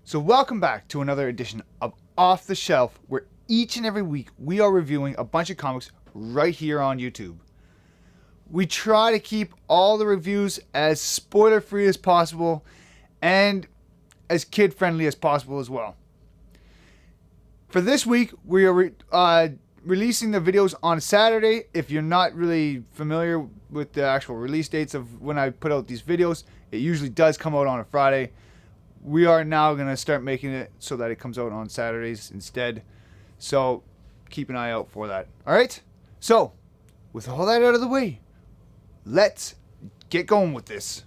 So welcome back to another edition of Off the Shelf, where each and every week we are reviewing a bunch of comics right here on YouTube. We try to keep all the reviews as spoiler free as possible and as kid friendly as possible as well. For this week, we are releasing the videos on Saturday. If you're not really familiar with the actual release dates of when I put out these videos, it usually does come out on a Friday. We are now going to start making it so that it comes out on Saturdays instead. So keep an eye out for that. All right? So, with all that out of the way, let's get going with this.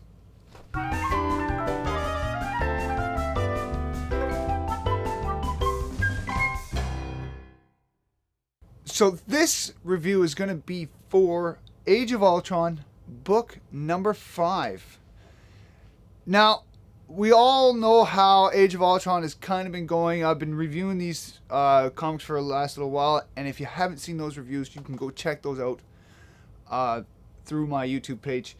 So this review is going to be for Age of Ultron, book number 5. Now, we all know how Age of Ultron has kind of been going. I've been reviewing these comics for the last little while, and if you haven't seen those reviews, you can go check those out through my YouTube page.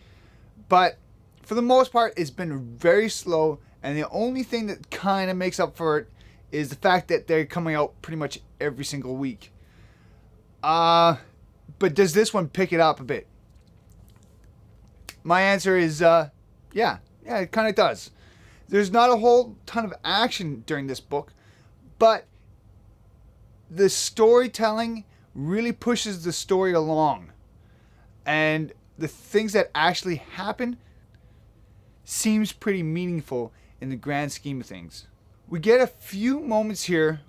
But for the most part, it's been very slow, and the only thing that kind of makes up for it is the fact that they're coming out pretty much every single week. But does this one pick it up a bit? My answer is yeah, it kind of does. There's not a whole ton of action during this book, but the storytelling really pushes the story along. And the things that actually happen seems pretty meaningful in the grand scheme of things. We get a few moments here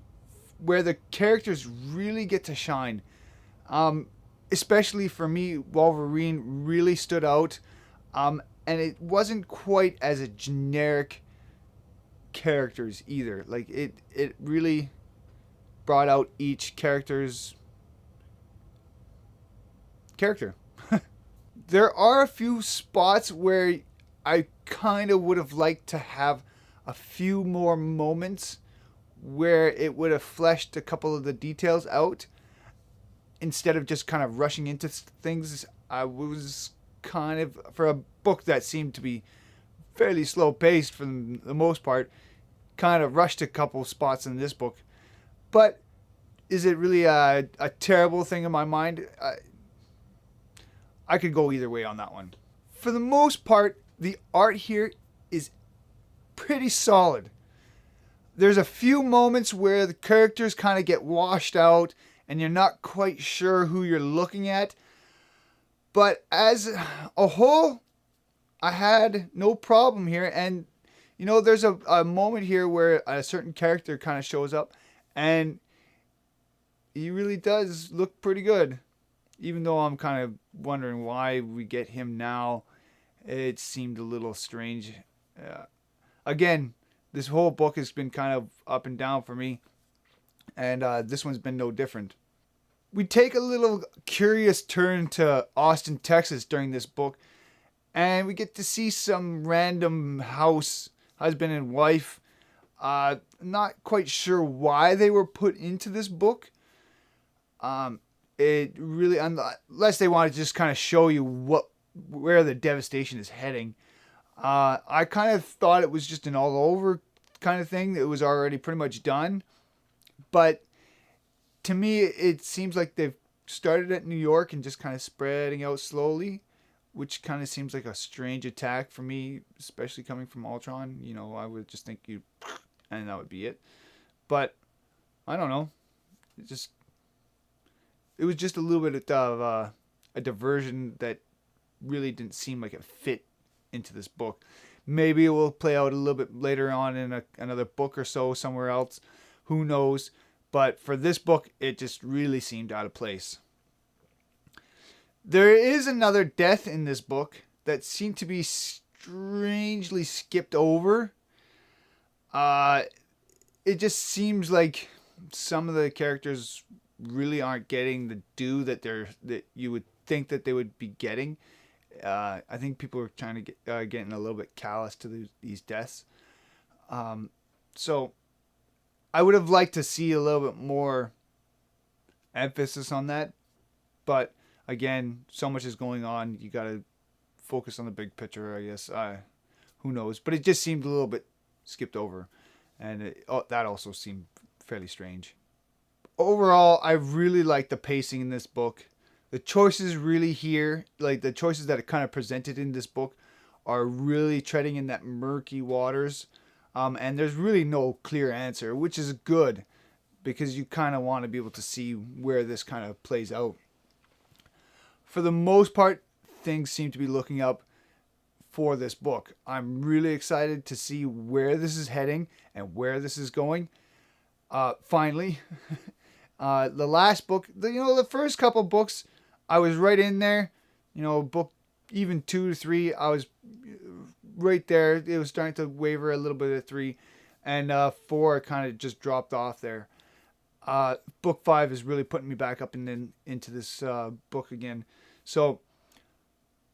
where the characters really get to shine. Especially for me, Wolverine really stood out. And it wasn't quite as a generic characters either. Like it really brought out each character's character. There are a few spots where I kind of would have liked to have a few more moments where it would have fleshed a couple of the details out instead of just kind of rushing into things. I was kind of, for a book that seemed to be fairly slow paced for the most part, kind of rushed a couple spots in this book. But is it really a terrible thing in my mind? I could go either way on that one. For the most part, the art here is pretty solid. There's a few moments where the characters kind of get washed out and you're not quite sure who you're looking at. But as a whole, I had no problem here. And, you know, there's a moment here where a certain character kind of shows up and he really does look pretty good. Even though I'm kind of wondering why we get him now, it seemed a little strange. Again, this whole book has been kind of up and down for me. And this one's been no different. We take a little curious turn to Austin, Texas during this book. And we get to see some random husband and wife. Not quite sure why they were put into this book. It really, unless they want to just kind of show you where the devastation is heading. I kind of thought it was just an all over kind of thing. It was already pretty much done. But to me, it seems like they've started at New York and just kind of spreading out slowly, which kind of seems like a strange attack for me, especially coming from Ultron. You know, I would just think and that would be it. But I don't know. It was just a little bit of a diversion that really didn't seem like it fit into this book. Maybe it will play out a little bit later on in another book or so somewhere else. Who knows? But for this book, it just really seemed out of place. There is another death in this book that seemed to be strangely skipped over. It just seems like some of the characters really aren't getting the due that you would think that they would be getting. I think people are trying to getting a little bit callous to these deaths. So I would have liked to see a little bit more emphasis on that. But again, so much is going on. You got to focus on the big picture, I guess. Who knows? But it just seemed a little bit skipped over. and that also seemed fairly strange. Overall, I really like the pacing in this book. The choices really here, like the choices that are kind of presented in this book, are really treading in that murky waters. And there's really no clear answer, which is good because you kind of want to be able to see where this kind of plays out. For the most part, things seem to be looking up for this book. I'm really excited to see where this is heading and where this is going. Finally, the last book, the first couple books, I was right in there. Book even 2 to 3, I was right there. It was starting to waver a little bit at 3, and 4 kind of just dropped off there. Book 5 is really putting me back up into this book again. So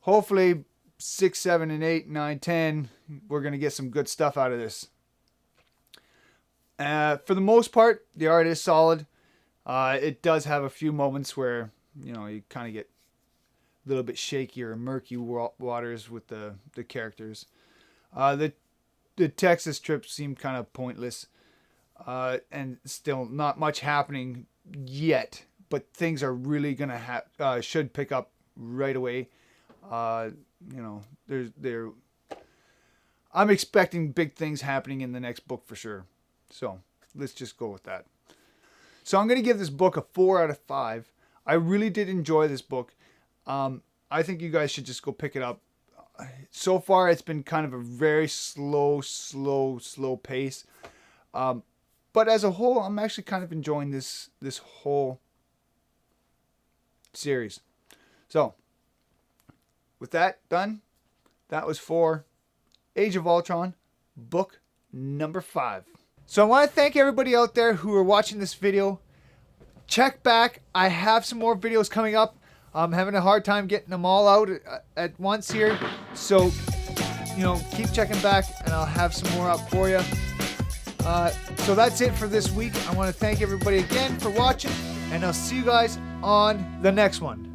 hopefully 6, 7, and 8, 9, 10, we're going to get some good stuff out of this. For the most part, the art is solid. It does have a few moments where, you kind of get a little bit shaky or murky waters with the characters. The Texas trip seemed kind of pointless. And still not much happening yet, but things are really gonna should pick up right away. I'm expecting big things happening in the next book for sure. So let's just go with that. So I'm gonna give this book a 4 out of 5. I really did enjoy this book. I think you guys should just go pick it up. So far, it's been kind of a very slow pace. But as a whole, I'm actually kind of enjoying this whole series. So, with that done, that was for Age of Ultron, book number 5. So I want to thank everybody out there who are watching this video. Check back. I have some more videos coming up. I'm having a hard time getting them all out at once here. So, keep checking back and I'll have some more up for you. So that's it for this week. I want to thank everybody again for watching, and I'll see you guys on the next one.